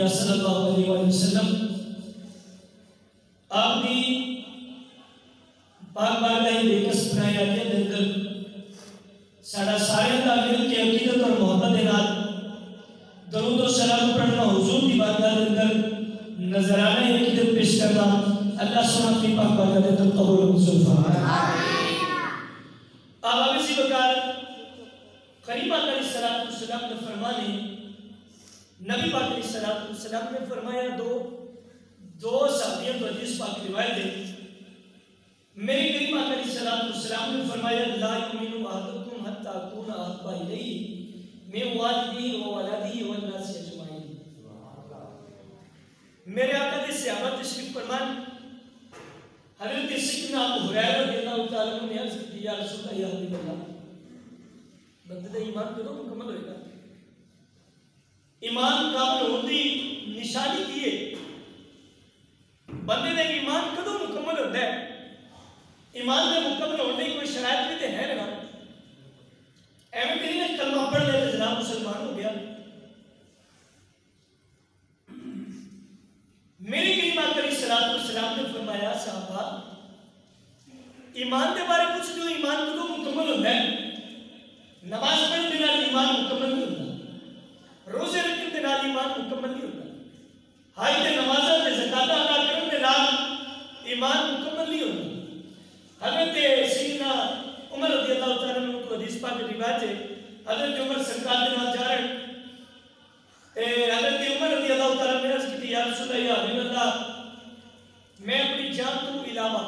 اللہ صلی اللہ علیہ وسلم آپ دی پاک بارگاہ بے کس بنایا کے اندر ساڑا سارے دا مل کے عقیدت اور محبت نال درود و سلام پڑھنا حضور کی بارگاہ کے اندر نظرانہ عقیدت پیش کرنا اللہ سبحانہ کی پاک بارگاہ کے اندر قبول و منظور فرمائے۔ آپ اسی وقت قریب آقا علیہ السلام نے فرمانے نبی پاک علیہ السلام نے فرمایا دو صحابیوں تو حدیث پاک روایت ہے میرے کریم آقا علیہ السلام نے فرمایا لا یؤمن احدکم حتی اکون احب الیہ من والدہ و ولدہ والناس اجمعین۔ میرے آقا نے صحابہ تشریف فرمان حضرت سیدنا ابو ہریرہ رضی اللہ تعالیٰ عنہ نے عرض کی یا رسول اللہ یا حبیب اللہ بندے دا ایمان کدوں مکمل ہوئے گا؟ ایمان کامل ہوتی نشانی کی ہے بندے دا ایمان کدوں مکمل ہوتا ہے؟ ایمان میں مکمل ہونے کی کوئی شرائط بھی تو ہے نا ایویں بھی نہیں کلمہ پڑھ لے تو جناب مسلمان ہو گیا۔ میری کریم آقا علیہ السلام نے فرمایا صحابہ ایمان کے بارے کچھ جو ایمان کدوں مکمل ہوتا ہے؟ نماز پڑھنے کے نال ایمان مکمل نہیں ہوتا، روزے رکھنے کے نال ایمان مکمل نہیں ہوتا، حج تے نمازاں تے زکات ادا کرنے کے نال ایمان مکمل نہیں ہوتا۔ حضرت سیدنا عمر رضی اللہ تعالیٰ عنہ کو حدیث پاک روایت ہے حضرت عمر سرکار کے نال جا رہے حضرت عمر رضی اللہ تعالیٰ نے عرض کی یا رسول اللہ یا حبیب اللہ میں اپنی جان تو علاوہ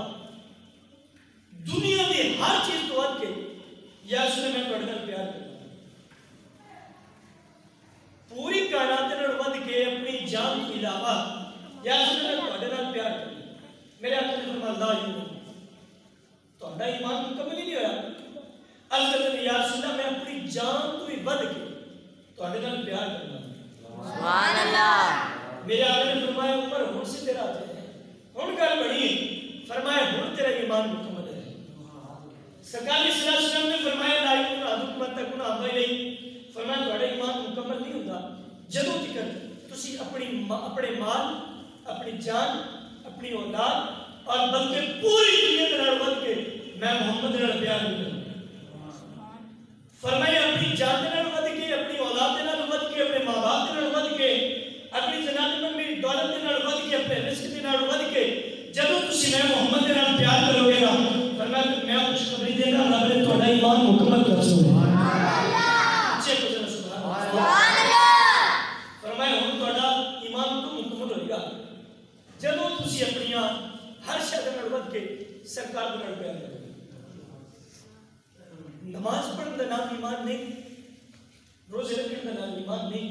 دنیا میں ہر چیز تو ود کے یا رسول اللہ میں پڑھنا پیار کرتا ہوں پوری کائنات نے ود کے اپنی جان تو علاوہ یا رسول اللہ میں پڑھنا پیار کرتا ہوں۔ میرے آقا نے فرمایا لا یؤمن تو ہمارا ایمان مکمل ہی نہیں ہوا۔ عرض کرتے یا رسول اللہ میں اپنی جان تو ہی ود کے تو ہمارے پیار کرتا ہوں۔ سبحان اللہ۔ میرے آقا نے فرمایا عمر ہن سے تیرا ہے ہن گل بڑی فرمایا ہن تیرا ایمان مکمل ہے۔ سرکار صلی اللہ علیہ وسلم نے فرمایا لا یؤمن احدکم حتی یکون احب الیہ فرمایا تہاڈا ایمان مکمل نہیں ہوندا جدوں تک تسی اپنے مال اپنی جان اپنی اولاد اور بلکہ پوری دنیا کے نال ود کے میں محمد نال پیار نہیں کرتا۔ فرمایا اپنی جان کے نال ود کے اپنی اولاد کے نال ود کے اپنے ماں باپ کے نال ود کے اپنی جناب میں میری دولت کے نال ود کے اپنے رزق کے نال ود کے جدوں تسی میں محمد کے نال پیار کرو گے نا فرمایا میں خوشخبری دینا رب نے تہاڈا ایمان مکمل کر چھوڑا۔ سبحان اللہ۔ چیک ہو جائے سبحان اللہ۔ فرمایا ہن تہاڈا ایمان تو مکمل ہوئے گا جدوں تسی اپنی ہر شے دے نال ود کے سرکار دے نال پیار کرو۔ نماز پڑھن دا نام ایمان نہیں، روزے رکھن دا نام ایمان نہیں،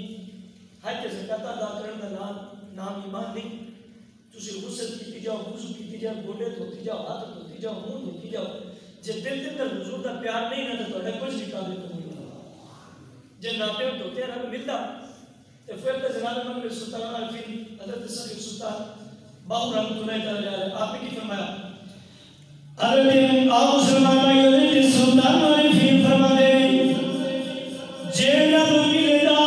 حج تے زکات ادا کرن دا نام ایمان نہیں۔ تسی غسل کیتی جاؤ وضو کیتی جاؤ گوڈے دھوتی جاؤ ہاتھ دھوتی جاؤ منہ دھوتی جاؤ جے دل دے اندر حضور دا پیار نہیں نہ تے تہاڈا کچھ نہیں قابل قبول ہوتا۔ جے ناپے دھوتے رب ملدا تے پھر تے جناب محمد سلطان الفی حضرت سید سلطان باہو رحمۃ اللہ تعالی علیہ آپ نے کی فرمایا حضرت آؤ مسلمان بھائیو حضرت سلطان الفی فرماتے جے رب ملدا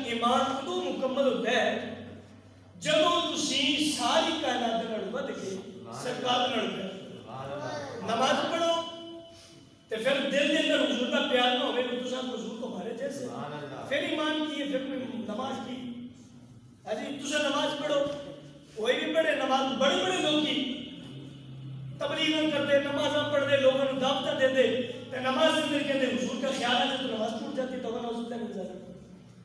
ایمان ادو مکمل ہوتا ہے جدو تسی ساری کائنات نال ود کے سرکار نال نماز پڑھو تے پھر دل دے اندر حضور کا پیار نہ ہوئے تو تساں حضور کو مارے جیسے پھر ایمان کی ہے پھر نماز کی حجی تساں نماز پڑھو کوئی بھی پڑھے نماز بڑے بڑے لوگ کی تبلیغ کرتے نمازاں پڑھتے لوگوں کو دعوتاں دیتے تے نماز کے اندر کہتے حضور کا خیال ہے تو نماز ٹوٹ جاتی تو نہ ہوتا مل جاتا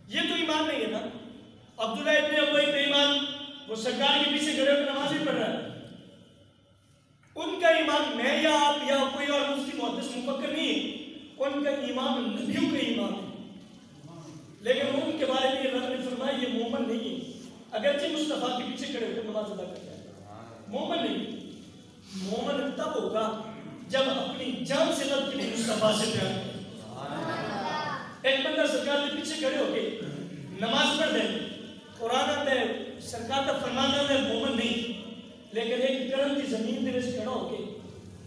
یہ تو ایمان نہیں ہے نا عبداللہ ابن ابی بے ایمان وہ سرکار کے پیچھے کھڑے ہو کے نماز ہی پڑھ رہا ہے ان کا ایمان میں یا آپ یا کوئی اور مفتی محدث مفکر نہیں ہے ان کا ایمان نبیوں کا ایمان ہے لیکن ان کے بارے میں اللہ نے فرمایا یہ مومن نہیں ہے اگرچہ مصطفیٰ کے پیچھے کھڑے ہو کے نماز ادا کرتا ہے مومن نہیں مومن تب ہوگا جب اپنی جان سے لگ کے مصطفیٰ سے پیار کرے ایک بندہ سرکار کے پیچھے کھڑے ہو کے نماز پڑھ دے قرآن آتا ہے سرکار کا فرمان آتا ہے مومن نہیں لیکن ایک کرم کی زمین دے وچ کھڑا ہو کے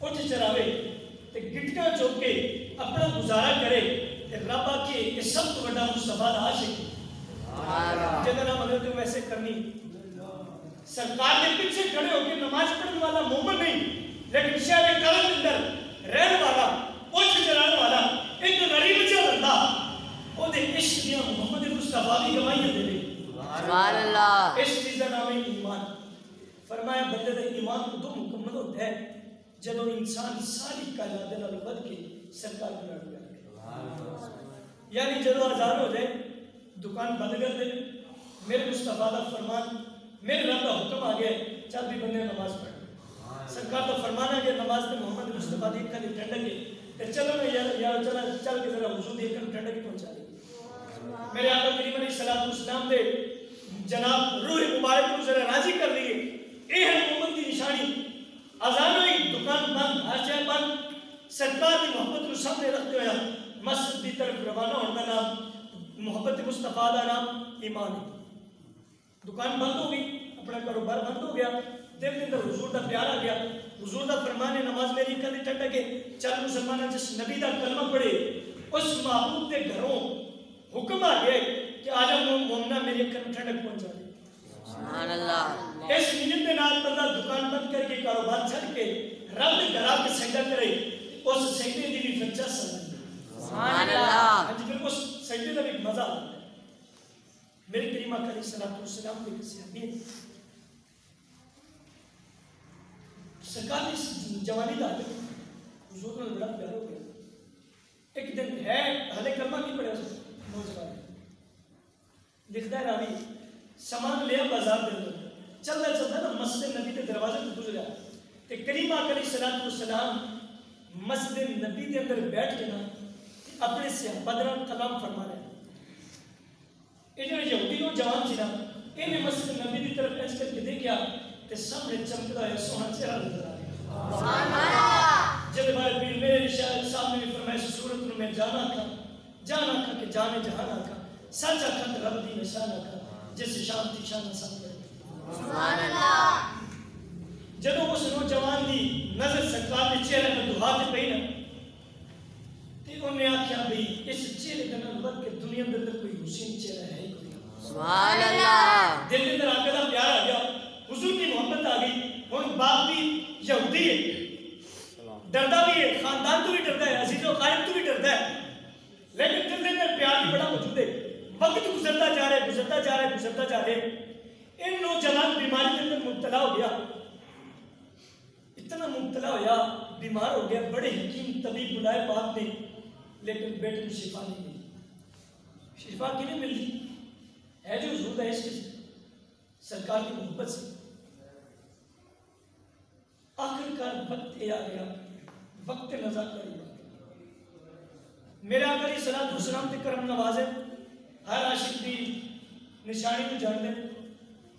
اٹھ چراوے تے گٹکاں چوک کے اپنا گزارا کرے تے رب آکھے کہ سب تو بڑا مصطفیٰ دا عاشق جدا نام اگر تم ایسے کرنی سرکار کے پیچھے کھڑے ہو کے نماز پڑھنے والا مومن نہیں لیکن شہر کرم اندر رہنے والا اٹھ چرانے والا ایک غریب جا بندہ او دے عشق دیا محمد مصطفیٰ کی گواہیاں دے دے سبحان اللہ اس چیز کا نام ہے ایمان فرمایا بندے دا ایمان کو تو مکمل ہوتا ہے جب انسان ساری کائنات نال ود کے سرکار کو لڑ گیا یعنی جب آزاد ہو جائے دکان بند کر دے میرے مصطفیٰ دا فرمان میرے رب کا حکم آ گیا چل بھی بندے نماز پڑھ سرکار کا فرمان آ گیا نماز میں محمد مصطفیٰ دیکھ کر ٹھنڈک ہے چلو میں یار چل کے ذرا حضور دیکھ کر ٹھنڈک پہنچا دی میرے آقا کریم علیہ الصلوۃ والسلام دے جناب روح مبارک کو ذرا راضی کر لیے یہ ہے محمد کی نشانی اذان ہوئی دکان بند ہر شے بند سرکار کی محبت کو سامنے رکھتے ہوئے مسجد کی طرف روانہ ہونے کا نام محبت مصطفیٰ کا نام ایمان ہے دکان بند ہو گئی اپنا کاروبار بند ہو گیا دل کے اندر حضور کا پیار آ گیا حضور کا فرمان ہے نماز میری کدی ٹھنڈک ہے چل مسلمان جس نبی کا کلمہ پڑھے اس محبوب کے گھروں حکم آ گیا کہ آ جاؤ مومنا میری اکھن ٹھنڈک پہنچا دے سبحان اللہ اس نیت کے نال بندہ دکان بند کر کے کاروبار چھڑ کے رب کے گھر کے سجدہ کرے اس سجدے دی بھی فجا سبحان اللہ ہاں جی پھر اس سجدے کا بھی مزہ آتا ہے میرے کریم آقا علیہ الصلوۃ والسلام کے صحابی سرکار کی جوانی کا حضور نے بڑا پیار ہو گیا ایک دن ہے حالے کلمہ نہیں پڑھا نوجوان لکھتا ہے راوی سامان لیا بازار دے اندر چلتا چلتا نا مسجد نبی کے دروازے کو گزرا تے کریم آقا علیہ الصلوۃ والسلام مسجد نبی کے اندر بیٹھ کے نا اپنے صحابہ نال کلام فرما رہے یہ جو یہودی نوجوان سی نا انہیں مسجد نبی کی طرف ایس کر کے دیکھا تے سامنے چمکتا ہے سونا چہرہ نظر آ گیا سبحان اللہ جب بار پیر میرے شاعر صاحب نے فرمایا اس صورت میں میں جانا کھا کہ جانے جہانا کھا سچ آکھا کہ رب دی نشان آکھا جس شان تھی شان نسان کرے سبحان اللہ جدو اس نوجوان دی نظر سرکار کے چہرے میں دعا تے پئی نا تے انہیں آکھیا بھئی اس چہرے کا نال ود کے دنیا میں اندر کوئی حسین چہرہ ہے کوئی سبحان اللہ دل کے اندر آقا کا پیار آ گیا حضور کی محبت آ گئی ہن باپ بھی یہودی ہے ڈردا بھی ہے خاندان تو بھی ڈردا ہے عزیز و قائم تو بھی ڈردا ہے لیکن دل کے اندر پیار بھی بڑا موجود ہے وقت گزرتا جا رہا ہے گزرتا جا رہا ہے گزرتا جا رہا ہے ان نوجوان بیماری کے اندر مبتلا ہو گیا اتنا مبتلا ہوا بیمار ہو گیا بڑے حکیم طبیب بلائے باپ نے لیکن بیٹے میں شفا نہیں ملی شفا کیوں ملی ہے جو حضور ہے اس کے سرکار کی محبت سے آخر کار وقت آ گیا وقت نظر کری میرے آقا علیہ الصلوۃ والسلام کے کرم نوازے ہر عاشق دی نشانی کو جان دے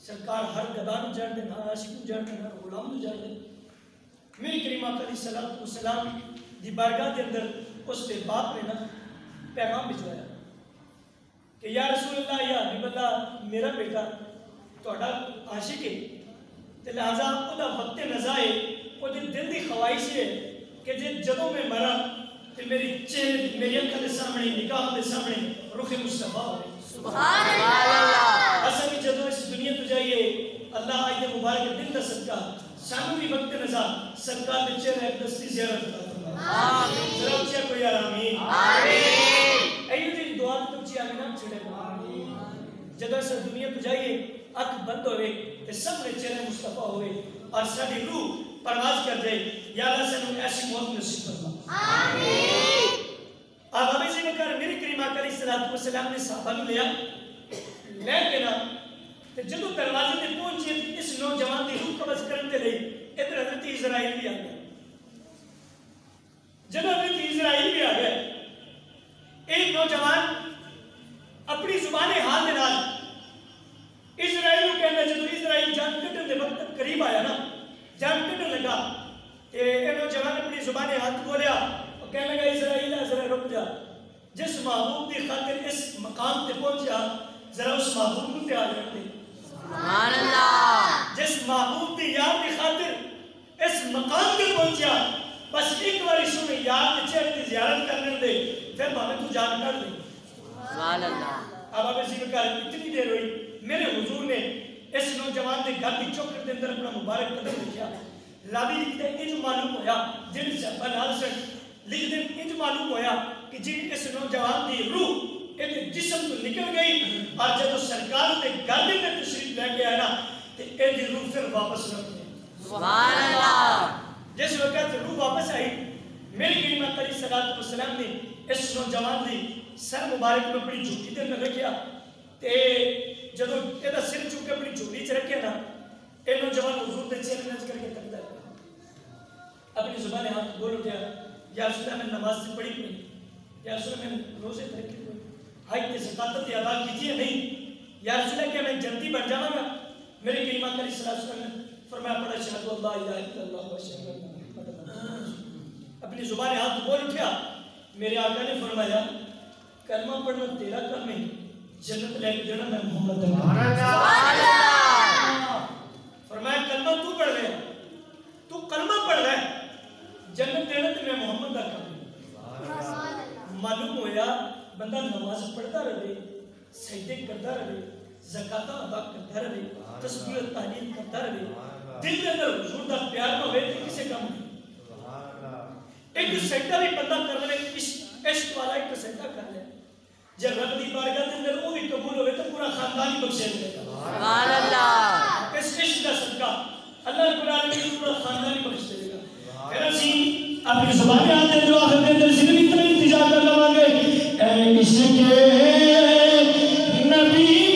سرکار ہر گدا کو جان دے ہر عاشق کو جان دے ہر غلام کو جان دے میرے کریم آقا علیہ الصلوۃ والسلام دی بارگاہ کے اندر اس کے باپ نے نا پیغام بھجوایا کہ یا رسول اللہ یا حبیب اللہ میرا بیٹا تہاڈا عاشق ہے تے لہذا اودا وقت نزا ہے او دل دی خواہش ہے کہ جدوں میں مرا تے میری چہرے میری اکھاں دے سامنے نگاہ دے سامنے رخ مصطفیٰ ہوے سبحان اللہ سانو بھی وقت نظر سرکار دے چہرے دستی زیارت عطا فرما آمین ذرا اچھا کوئی آمین آمین ایو دی دعا تو اچھی آمین آپ چھڑے آمین جگہ سے دنیا تو جائیے اکھ بند ہوئے تے سب نے چہرے مصطفیٰ ہوئے اور ساری روح پرواز کر جائے یا اللہ سے انہوں ایسی موت نصیب فرما آمین آپ ابھی سے کہا میری کریم آقا علیہ السلام نے صحابہ کو لیا لے کے نا تے جدو دروازے تے پہنچے اس نوجوان دی روح قبض کرتے رہی ادھر حضرت اسرائیل بھی آ گیا جب حضرت اسرائیل بھی آ گیا ایک نوجوان اپنی زبان حال دے نال اسرائیل کو کہنا جدو اسرائیل جان کٹن دے وقت قریب آیا نا جان کٹن لگا تے اے نوجوان اپنی زبان حال بولیا اور کہنے لگا اسرائیل ذرا رک جا جس محبوب دی خاطر اس مقام تے پہنچا ذرا اس محبوب کو تیار کر دے سبحان اللہ جس محبوب دی یاد کی خاطر اس مقام تے پہنچا بس ایک باری سن یاد چہرے کی زیارت کرنے دے پھر بھاوے تو جان کر دے سبحان اللہ اب آپ اسی وقت اتنی دیر ہوئی میرے حضور نے اس نوجوان دے گھر کی چوکھٹ دے اندر اپنا مبارک قدم رکھیا راوی لکھتے ہیں انج معلوم ہویا جن سے بنال سے لکھتے ہیں انج معلوم ہویا کہ جن اس نوجوان دی روح ایک جسم تو نکل گئی اور جب سرکار دے گھر دے اندر تشریف لے کے آیا نا تے اے دی روح پھر واپس رکھ گئی سبحان اللہ جس وقت روح واپس آئی میری کریم آقا علیہ السلام نے اس نوجوان دی سر مبارک میں اپنی جھوٹی دے اندر رکھیا تے جدو یہ سر چکے اپنی جھوٹی چ رکھیا نا اے نوجوان حضور دے چہرے نظر کر کے تکتا ہے اپنی زبان ہاتھ بول اٹھیا یا رسول اللہ میں نماز سے پڑھی پڑھی یا رسول اللہ میں روزے ترکی ہوئی حج تے زکات ادا کیجیے نہیں یا رسول اللہ کہ میں جنتی بن جاواں گا میرے کریم آقا علیہ السلام نے فرمایا پڑھا اشہد اللہ الہ الا اللہ و اشہد ان محمد رسول اللہ اپنی زبان ہاتھ بول اٹھیا میرے آقا نے فرمایا کلمہ پڑھنا تیرا کام ہے جنت لے کے دینا میں محمد سبحان اللہ فرمایا کلمہ تو پڑھ رہے تو کلمہ پڑھ رہا ہے جنت دینا تو میں محمد کا کام ہے معلوم ہویا بندہ نماز پڑھتا رہے سجدے کرتا رہے زکات ادا کرتا رہے تسبیح و تحلیل کرتا رہے دل کے اندر حضور دا پیار نہ ہوئے تو کسے کام نہیں ایک سجدہ بھی بندہ کر لے عشق والا ایک سجدہ کر لے جب رب دی بارگاہ کے اندر وہ بھی قبول ہوئے تو پورا خاندان ہی بخشے ملے گا سبحان اللہ اس عشق کا صدقہ اللہ رب العالمین پورا خاندان ہی بخش دے گا پھر اسی اپنی زبان آتے جو آخر کے اندر زندگی اتنا انتظار کر لواں گے اے عشق نبی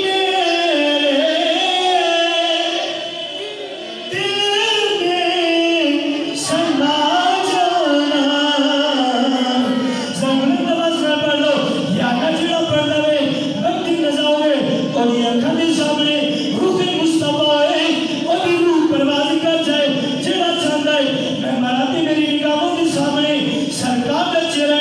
سرکار کا چہرہ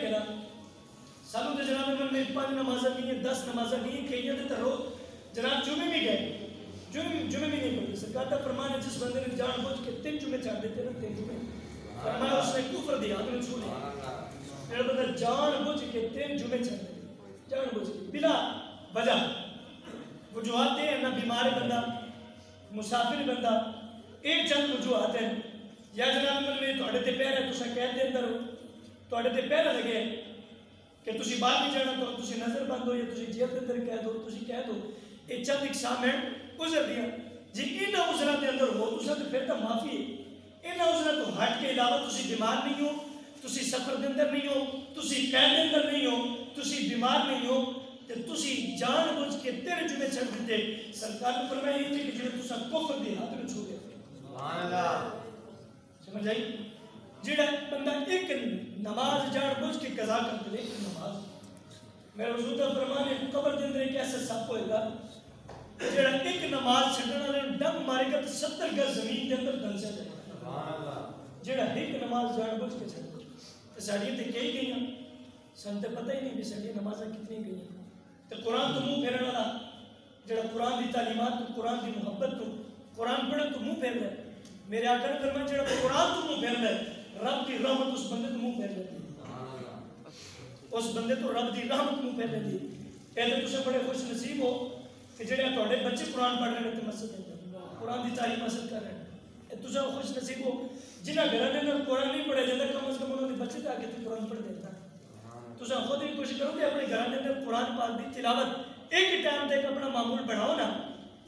کہ نا سالوں کے جناب میں 5 نمازیں کی ہیں 10 نمازیں کی ہیں کئی تو رو جناب جمعے بھی گئے جمعے بھی نہیں پڑھتے سرکار کا فرمان ہے جس بندے نے جان بوجھ کے 3 جمعے چھاڑ دیتے نا 3 جمعے فرمایا اس نے کفر دیا آدمی چھو لیا میرا بندہ جان بوجھ کے 3 جمعے چھاڑ دیتے جان بوجھ کے بلا وجہ وجوہات ہیں نہ بیمار بندہ مسافر بندہ ایک چند وجوہات ہیں یا جناب میں تھوڑے تے پیر ہے تسا قید دے اندر ہو تھوڑے تے پیر لگے کہ تسی باہر نہیں جانا تو تسی نظر بند ہو یا تسی جیل دے اندر قید ہو تسی قید ہو ایک چند ایگزامنٹ گزر دیا جی ان عذراں دے اندر ہو تسا تے پھر تو معافی ہے ان عذراں تو ہٹ کے علاوہ تسی بیمار نہیں ہو تسی سفر دے اندر نہیں ہو تسی قید دے اندر نہیں ہو تسی بیمار نہیں ہو تے تسی جان بوجھ کے 3 جمعے چھڑ دیتے سرکار نے فرمایا یہ کہ جڑا تسا کفر دی حد میں چھو گئے سبحان اللہ سمجھ آئی جڑا بندہ ایک نماز جان بوجھ کے قضا کر دے ایک نماز میرے حضور کا فرمان ہے قبر دے اندر ایک ایسا سپ ہوئے گا جڑا ایک نماز چھڈن والے ڈنگ مارے گا تو 70 گز زمین دے اندر دھنسا جائے گا سبحان اللہ جڑا ایک نماز جان بوجھ کے چھڈ تے ساڈی تے کئی گئیاں سن تے پتہ ہی نہیں بھی ساڈی نمازاں کتنی گئیاں تے قرآن تو منہ پھیرن والا جڑا قرآن دی تعلیمات تو قرآن دی محبت تو قرآن پڑھن تو منہ پھیر لے میرے آقا نے فرمایا جڑا قرآن تو منہ پھیر لے رب کی رحمت اس بندے تو منہ پھیر لیتی اس بندے تو رب دی رحمت منہ پھیر لیتی پہلے تسے بڑے خوش نصیب ہو کہ جڑے تواڈے بچے قرآن پڑھ رہے ہیں تے مسجد دے اندر قرآن دی تعلیم حاصل کر رہے ہیں تسے خوش نصیب ہو جنہاں گھراں دے اندر قرآن نہیں پڑھیا جاندا کم از کم انہاں دے بچے تے آ کے قرآن پڑھ دیتا تسا خود ہی کوشش کرو کہ اپنے گھراں دے اندر قرآن پاک دی تلاوت ایک ٹائم تے اپنا معمول بناؤ نا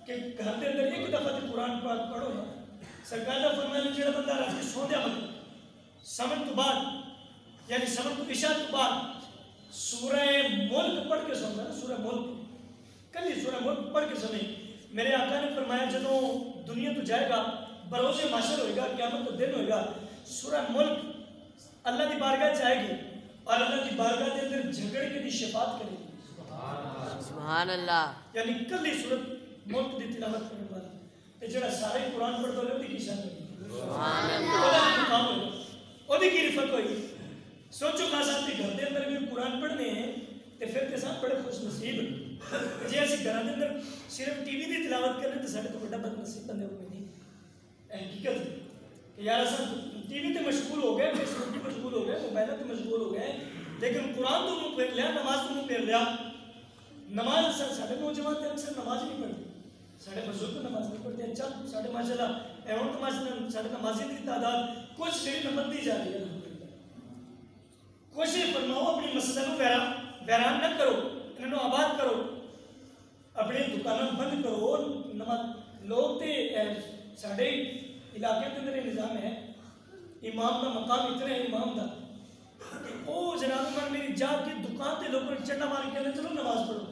کہ گھر دے اندر ایک دفعہ تے قرآن پاک پڑھو نا سرکار دا فرمایا جڑا بندہ رات کے سوندیا وقت سمن تو بعد یعنی سمن تو عشاء تو بعد سورہ ملک پڑھ کے سوندا نا سورہ ملک کلی سورہ ملک پڑھ کے سنے میرے آقا نے فرمایا جدوں دنیا تو جائے گا بروز محشر ہوئے گا قیامت کا دن ہوئے گا سورہ ملک اللہ دی بارگاہ جائے گی اور اللہ کی بارگاہ دے اندر جھگڑے کے دی شفاعت کرے گی سبحان اللہ یعنی کلی سورت ملک دی تلاوت کرنے والا تے جڑا سارے قرآن پڑھ دو دی کی شان ہوگی سبحان اللہ او دا مقام ہوگا او دی کی رفت ہوگی سوچو خاص آپ کے گھر دے اندر بھی قرآن پڑھنے ہیں تے پھر کے ساتھ بڑے خوش نصیب جی ایسی گھر دے اندر صرف ٹی وی دی تلاوت کرنے تے سارے تو بڑا بد نصیب بندے ہوئے نہیں حقیقت کہ یار ایسا ٹی وی تے مشغول ہو گئے فیس بک تے مشغول ہو گئے موبائل تے مشغول ہو گئے لیکن قرآن تو منہ پھیر لیا نماز تو منہ پھیر لیا نماز ساڈے نوجوان تے اکثر نماز نہیں پڑھتے ساڈے بزرگ نماز نہیں پڑھتے چل ساڈے ماشاءاللہ ایون تو ماشاءاللہ ساڈے نمازی کی تعداد کچھ جڑی نمبر دی جا رہی ہے کوشش فرماؤ اپنی مسجد کو ویران نہ کرو انہوں آباد کرو اپنے دکانوں بند کرو نماز لوگ تے ساڈے علاقے کے اندر نظام ہے امام کا مقام اتنا ہے امام کا او جناب من میری جا کے دکان تے لوگوں نے چنڈا مار کے چلو نماز پڑھو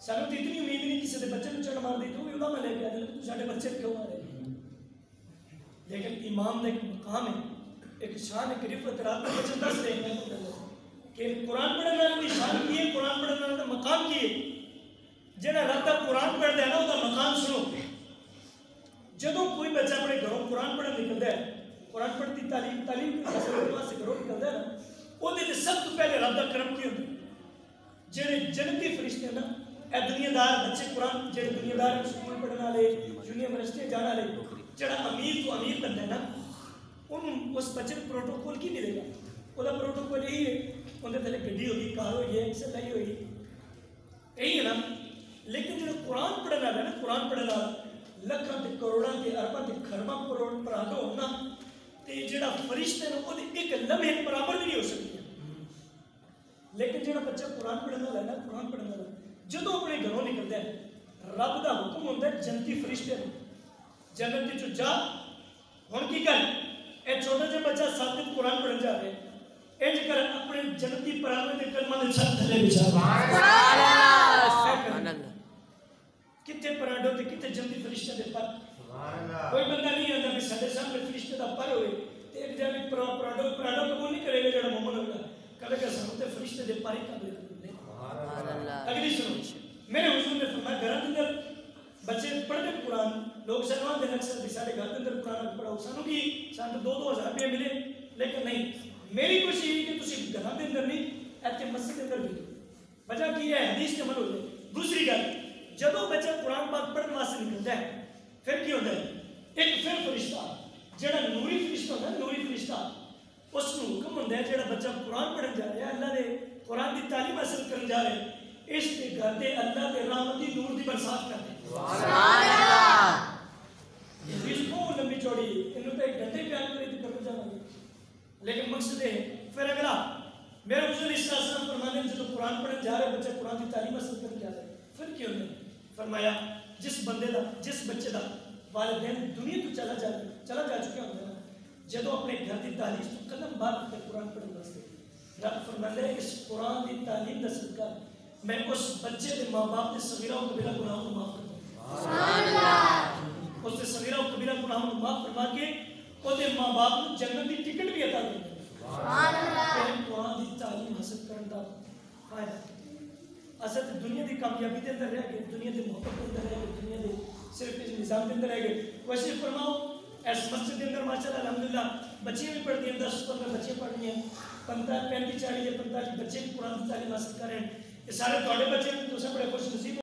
سانو تو اتنی امید نہیں کسی کے بچے کو چنڈا مار دی تو بھی علماء لے کے آتے ہیں ساڈے بچے کیوں مارے لیکن امام کا ایک مقام ہے ایک شان ایک رفت رات میں بچے 10 رہے ہیں کہ قرآن پڑھنے والے کی شان کی ہے قرآن پڑھنے والے کا مقام کی ہے جہاں رات کا قرآن پڑھتا ہے نا وہ مقام سنو جدوں کوئی بچہ اپنے گھروں قرآن پڑھنے نکلتا ہے قرآن پڑھتی تعلیم سے گھروں نکلتا ہے نا وہ سب تو پہلے رب کا کرم کی ہوتی جہے جنتی فرشتے ہیں نا اے دنیا دار بچے قرآن جہے دنیا دار سکول پڑھنے والے یونیورسٹی جانے والے جہاں امیر تو امیر بنتا ہے نا اس بچے کو پروٹوکول کی ملے گا وہ پروٹوکول یہی ہے اندر تھلے گڈی ہوگی کار ہوئی ہے ایکسل لائی ہوئی یہی ہے نا لیکن جو قرآن پڑھنا ہے نا قرآن پڑھنا لکھاں تے کروڑاں تے ارباں تے خرباں کروڑ پرانا ہونا تے جڑا فرشتے نے وہ ایک لمحے برابر بھی نہیں ہو سکتی لیکن جڑا بچہ قرآن پڑھنا والا ہے نا قرآن پڑھنا والا جدوں اپنے گھروں نکلتا ہے رب دا حکم ہوتا ہے جنتی فرشتے نے جنت جو جا ہن کی کر اے چھوٹا جہا بچہ ثابت قرآن پڑھن جا رہے انج کر اپنے جنتی پرانے دے کلمہ دے چھت تھلے بچھا سبحان اللہ کتے پراڈو تے کتے جنتی فرشتے دے پر کوئی بندہ نہیں آتا کہ ساڈے سامنے فرشتے دا پر ہوئے تے ایک جانب پراڈو قبول نہیں کرے گا جڑا مومن ہوگا کہے گا سانوں تے فرشتے دے پر ہی قابل سبحان اللہ اگلی سنو میرے حضور نے فرمایا گھر اندر بچے پڑھتے قرآن لوگ سلمان دے اکثر سارے گھر اندر قرآن پڑھاؤ سانوں کی سانوں 2-2 ہزار روپیہ ملے لیکن نہیں میری کوشش یہ کہ تسی گھر ایتے مسجد اندر بھی وجہ کی ہے حدیث کے عمل ہو جائے. دوسری گل جب بچہ قرآن پاک پڑھنے واسطے نکلتا ہے پھر کی ہوتا ہے ایک پھر فرشتہ جڑا نوری فرشتہ ہوتا ہے نوری فرشتہ اس کو حکم ہوتا ہے جڑا بچہ قرآن پڑھن جا رہا ہے اللہ نے قرآن کی تعلیم حاصل کرنے جا رہے ہیں اس کے گھر دے اللہ کے رحمتی نور دی برسات کرتے ہیں. سبحان اللہ. حدیث بہت لمبی چوڑی ہے انہوں تو ایک گھنٹے بیان کرے تھے کرنے جانا لیکن مقصد ہے پھر اگلا میرے حضور علیہ السلام فرمانے ہیں جب قرآن پڑھنے جا رہے بچہ قرآن کی تعلیم حاصل کرنے جا رہے پھر کیوں نہیں فرمایا جس بچے دا والدین دنیا تو چلا جا چکے ہوتے ہیں جب اپنے گھر کی تعلیم تو قدم بار کرتے قرآن پڑھنے واسطے رب فرماتے ہیں اس قرآن کی تعلیم کا صدقہ میں اس بچے کے ماں باپ کے صغیرہ و کبیرہ گناہوں کو معاف کرتا ہوں. سبحان اللہ. اس کے صغیرہ و کبیرہ گناہوں کو معاف فرما کے اس کے ماں باپ کو جنت کی ٹکٹ بھی عطا کرتا ہوں. سبحان اللہ. قرآن کی تعلیم حاصل کرنے کا فائدہ اصل دنیا کی کامیابی کے اندر رہ گئے دنیا کی محبت کے اندر رہ گئے دنیا کے صرف اس نظام کے اندر رہ گئے. ویسے فرماؤ اس مسجد کے اندر ماشاء اللہ الحمدللہ بچیاں بھی پڑھتی ہیں 10-15 بچے پڑھ رہی ہیں 35-40 یا 45 بچے بھی قرآن کی تعلیم حاصل کر رہے ہیں. یہ سارے تھوڑے بچے تو سب بڑے خوش نصیب